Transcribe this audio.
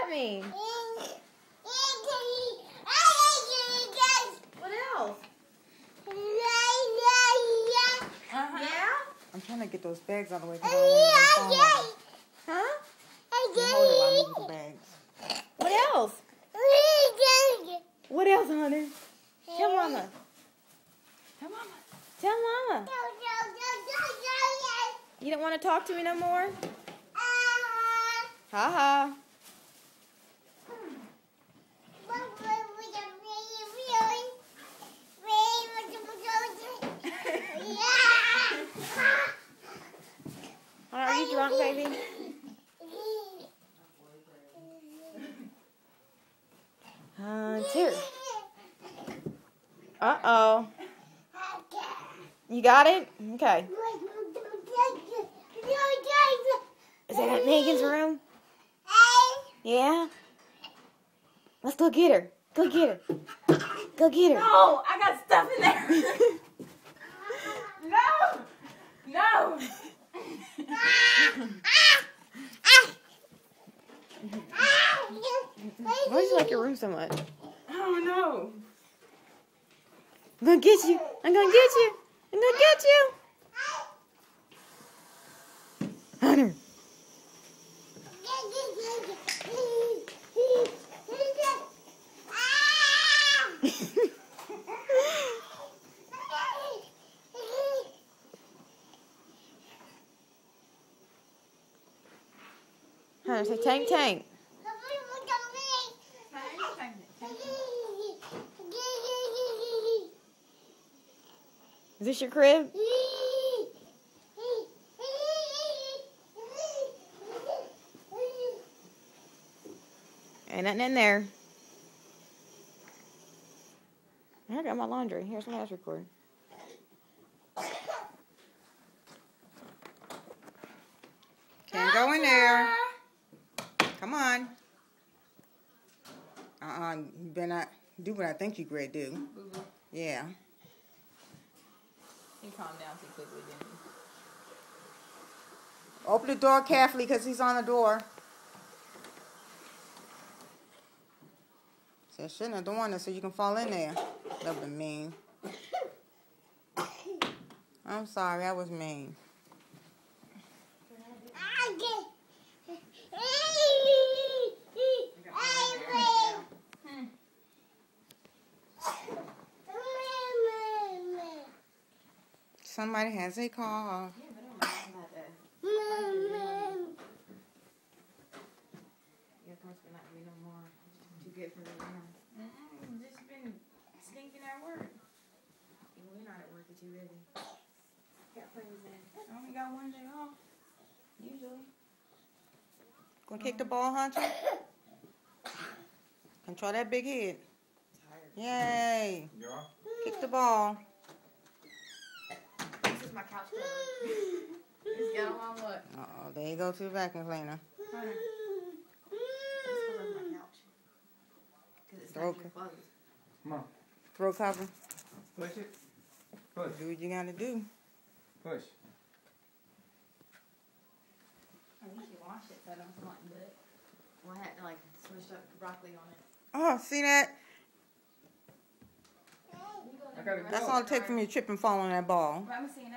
that mean? What else? Yeah? I'm trying to get those bags out of the way. Huh? Hold it while I move the bags. What else? What else, honey? Tell mama. Tell mama. Tell mama. You don't want to talk to me no more? Ha-ha. Are you drunk, baby? Hunter. Uh-oh. You got it? Okay. Is that at Megan's room? Yeah? Let's go get her. Go get her. Go get her. No, I got stuff in there. No. No. Why do you like your room so much? Oh no. I'm gonna get you. I'm gonna get you. I'm gonna get you. Hunter. Hunter, say tank tank. Is this your crib? Ain't nothing in there. I got my laundry. Here's my last record. Can't go in there. Come on. You better not do what I think you great do. Boo-boo. Yeah. You calm down too quickly, didn't you? Open the door carefully because he's on the door. So I shouldn't have done it so you can fall in there. That would be mean. I'm sorry, I was mean. Somebody has a cough. Yeah, but I don't know about that. Your parents been not me no more. Too good for me now. Just been stinking at work. We're not at work at 2 really. Got friends in. I only got 1 day off. Usually. Gonna kick the ball, Hunter? Control that big head. Yay. Yeah. Kick the ball. This is my couch cover. Just got on my what? Uh-oh, there you go to the vacuum cleaner. Hunter. This covers my couch. Because it's not Okay. your clothes. Come on. Throat cover. Push it. Push. Do what you gotta do. Push. I usually wash it so I don't smell like butt. Well, I had to like switch up broccoli on it. Oh, see that? I gotta go. That's all it takes from you tripping and falling on that ball. Well, I'm seeing